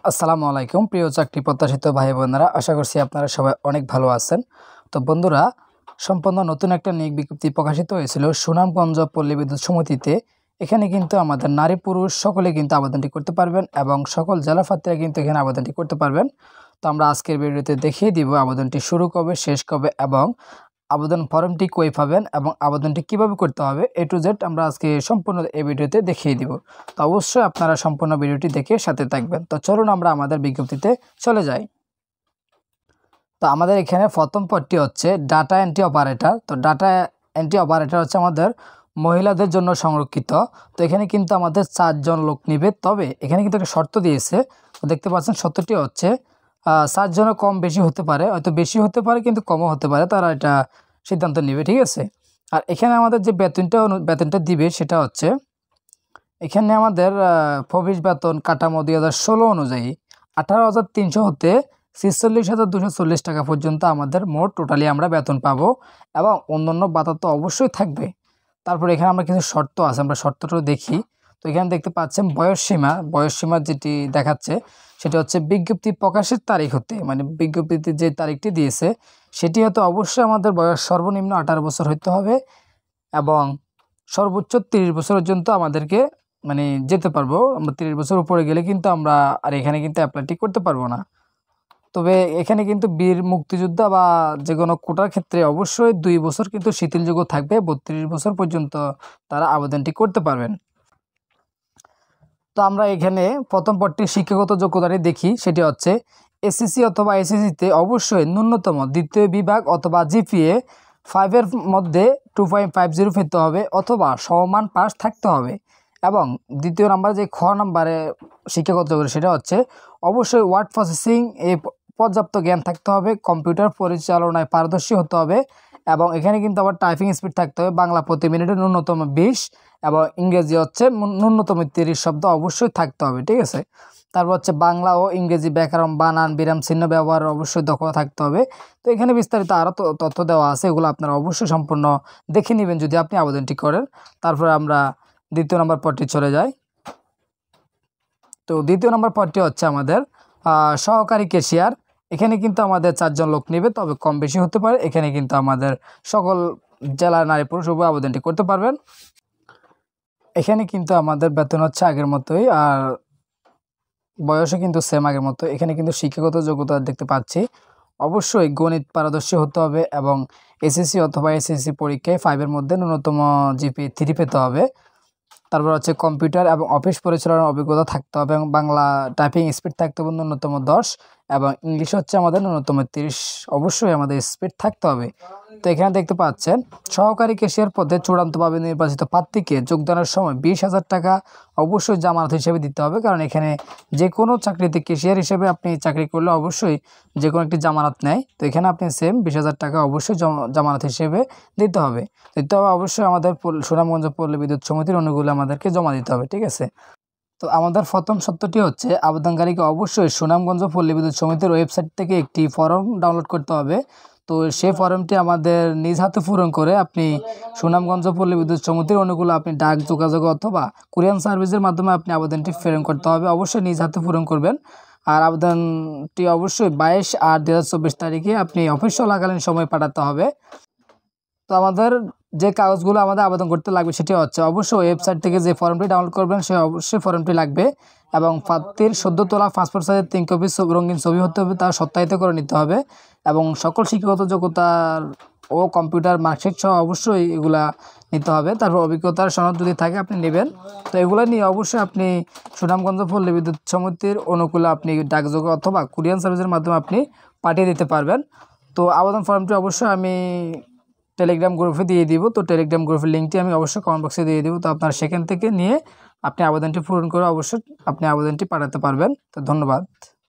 আসসালামু আলাইকুম প্রিয় চাকরি প্রত্যাশিত ভাই বোনেরা, আশা করছি আপনারা সবাই অনেক ভালো আছেন। তো বন্ধুরা, সম্পূর্ণ নতুন একটা নিয়োগ বিজ্ঞপ্তি প্রকাশিত হয়েছিল সুনামগঞ্জ পল্লী বিদ্যুৎ সমিতিতে। এখানে কিন্তু আমাদের নারী পুরুষ সকলে কিন্তু আবেদনটি করতে পারবেন এবং সকল জেলা প্রার্থীরা কিন্তু এখানে আবেদনটি করতে পারবেন। তো আমরা আজকের ভিডিওতে দেখিয়ে দিব আবেদনটি শুরু কবে, শেষ কবে এবং আবেদন ফর্মটি কই পাবেন এবং আবেদনটি কিভাবে করতে হবে A to Z আমরা আজকে সম্পূর্ণ এই ভিডিওতে দেখিয়ে দিব। তো অবশ্যই আপনারা সম্পূর্ণ ভিডিওটি দেখে সাথে থাকবেন। তো চলুন আমরা আমাদের বিজ্ঞপ্তিতে চলে যাই। তো আমাদের এখানে প্রথম পদটি হচ্ছে ডাটা এন্ট্রি অপারেটর। তো ডাটা এন্ট্রি অপারেটর হচ্ছে আমাদের মহিলাদের জন্য সংরক্ষিত। তো এখানে কিন্তু আমাদের 4 জন লোক নিবে, তবে এখানে কিন্তু একটা শর্ত দিয়েছে। তো দেখতে পাচ্ছেন শর্তটি হচ্ছে 4 জনের কম বেশি হতে পারে, হয়তো বেশি হতে পারে কিন্তু কমও হতে পারে, তারা এটা সিদ্ধান্ত নেবে, ঠিক আছে। আর এখানে আমাদের যে বেতনটা দিবে সেটা হচ্ছে এখানে আমাদের প্রবেশ বেতন কাঠামো 2016 অনুযায়ী 18,300 হতে 46,240 টাকা পর্যন্ত আমাদের মোট টোটালি আমরা বেতন পাবো এবং অন্যান্য ভাতা তো অবশ্যই থাকবে। তারপর এখানে আমরা কিছু শর্ত আছে, আমরা শর্তটাও দেখি। তো এখানে দেখতে পাচ্ছেন বয়সসীমা যেটি দেখাচ্ছে সেটা হচ্ছে বিজ্ঞপ্তি প্রকাশের তারিখ হতে, মানে বিজ্ঞপ্তিতে যে তারিখটি দিয়েছে সেটি হয়তো অবশ্যই আমাদের বয়স সর্বনিম্ন 18 বছর হতে হবে এবং সর্বোচ্চ 30 বছর পর্যন্ত আমাদেরকে মানে যেতে পারবো। আমরা 30 বছর উপরে গেলে কিন্তু আমরা আর এখানে কিন্তু অ্যাপ্লাইটি করতে পারবো না। তবে এখানে কিন্তু বীর মুক্তিযোদ্ধা বা যে কোনো কোটার ক্ষেত্রে অবশ্যই 2 বছর কিন্তু শিথিলযোগ্য থাকবে, 32 বছর পর্যন্ত তারা আবেদনটি করতে পারবেন। তো আমরা এখানে প্রথম পদটির শিক্ষাগত যোগ্যতাটি দেখি, সেটি হচ্ছে এসএসসি অথবা এসএসসিতে অবশ্যই ন্যূনতম দ্বিতীয় বিভাগ অথবা জিপিএ 5-এর মধ্যে 2.50 পেতে হবে অথবা সমমান পাস থাকতে হবে। এবং দ্বিতীয় নাম্বার যে খ নাম্বারে শিক্ষাগত যোগ্যতা সেটা হচ্ছে অবশ্যই ওয়ার্ড প্রসেসিং এ পর্যাপ্ত জ্ঞান থাকতে হবে, কম্পিউটার পরিচালনায় পারদর্শী হতে হবে এবং এখানে কিন্তু আবার টাইপিং স্পিড থাকতে হবে বাংলা প্রতি মিনিটে ন্যূনতম 20 এবং ইংরেজি হচ্ছে ন্যূনতম 30 শব্দ অবশ্যই থাকতে হবে, ঠিক আছে। তারপর হচ্ছে বাংলা ও ইংরেজি ব্যাকরণ, বানান, বিরাম চিহ্ন ব্যবহার অবশ্যই দক্ষতা থাকতে হবে। তো এখানে বিস্তারিত আরও তথ্য দেওয়া আছে, এগুলো আপনারা অবশ্যই সম্পূর্ণ দেখে নেবেন যদি আপনি আবেদনটি করেন। তারপরে আমরা দ্বিতীয় নম্বর পদটি চলে যাই। তো দ্বিতীয় নম্বর পদটি হচ্ছে আমাদের সহকারী ক্যাশিয়ার। এখানে কিন্তু আমাদের 4 জন লোক নেবে, তবে কম বেশি হতে পারে। এখানে কিন্তু আমাদের সকল জেলার নারী পুরুষ উভয় আবেদনটি করতে পারবেন। এখানে কিন্তু আমাদের বেতন হচ্ছে আগের মতোই আর বয়সও কিন্তু সেম আগের মতো। এখানে কিন্তু শিক্ষাগত যোগ্যতা দেখতে পাচ্ছি অবশ্যই গণিত পারদর্শী হতে হবে এবং এসএসসি অথবা এসএসসি পরীক্ষায় 5-এর মধ্যে ন্যূনতম জিপি 3 পেতে হবে। তারপর হচ্ছে কম্পিউটার এবং অফিস পরিচালনার অভিজ্ঞতা থাকতে হবে এবং বাংলা টাইপিং স্পিড থাকতে হবে ন্যূনতম 10 এবং ইংলিশ হচ্ছে আমাদের ন্যূনতম 30 অবশ্যই আমাদের স্পিড থাকতে হবে। তো এখানে দেখতে পাচ্ছেন সহকারী ক্যাশিয়ার পদে চূড়ান্তভাবে নির্বাচিত প্রার্থীকে যোগদানের সময় 20,000 টাকা অবশ্যই জামানত হিসেবে দিতে হবে, কারণ এখানে যে কোনো চাকরিতে ক্যাশিয়ার হিসেবে আপনি চাকরি করলে অবশ্যই যে কোনো একটি জামানত নেয়। তো এখানে আপনি সেম 20,000 টাকা অবশ্যই জামানত হিসেবে দিতে হবে। অবশ্যই আমাদের সুনামগঞ্জ পল্লী বিদ্যুৎ সমিতির অনুকূলে আমাদেরকে জমা দিতে হবে, ঠিক আছে। তো আমাদের প্রথম সত্যটি হচ্ছে আবেদনকারীকে অবশ্যই সুনামগঞ্জ পল্লী বিদ্যুৎ সমিতির ওয়েবসাইট থেকে একটি ফর্ম ডাউনলোড করতে হবে। তো সেই ফর্মটি আমাদের নিজ হাতে পূরণ করে আপনি সুনামগঞ্জ পল্লী বিদ্যুৎ সমিতির অনুকূলে আপনি ডাক যোগাযোগ অথবা কুরিয়ার সার্ভিসের মাধ্যমে আপনি আবেদনটি প্রেরণ করতে হবে, অবশ্যই নিজ হাতে পূরণ করবেন। আর আবেদনটি অবশ্যই 22/8/2024 তারিখে আপনি অফিস চলাকালীন সময় পাঠাতে হবে। তো আমাদের যে কাগজগুলো আমাদের আবেদন করতে লাগবে সেটি হচ্ছে অবশ্যই ওয়েবসাইট থেকে যে ফর্মটি ডাউনলোড করবেন সে অবশ্যই ফর্মটি লাগবে এবং প্রার্থীর সদ্য তোলা পাসপোর্ট সাইজের 3 কপি রঙিন ছবি হতে হবে, তা সত্যায়িত করে নিতে হবে এবং সকল শিক্ষাগত যোগ্যতার ও কম্পিউটার মার্কশিট সহ অবশ্যই এগুলা নিতে হবে। তারপর অভিজ্ঞতার সনদ যদি থাকে আপনি নেবেন। তো এগুলো নিয়ে অবশ্যই আপনি সুনামগঞ্জ পল্লী বিদ্যুৎ সমিতির অনুকূলে আপনি ডাকযোগ অথবা কুরিয়ার সার্ভিসের মাধ্যমে আপনি পাঠিয়ে দিতে পারবেন। তো আবেদন ফর্মটি অবশ্যই আমি টেলিগ্রাম গ্রুপে দিয়ে দিব। তো টেলিগ্রাম গ্রুপের লিঙ্কটি আমি অবশ্যই কমেন্ট বক্সে দিয়ে দিব। তো আপনারা সেখান থেকে নিয়ে আপনি আবেদনটি পূরণ করে অবশ্যই আপনি আবেদনটি পাঠাতে পারবেন। তো ধন্যবাদ।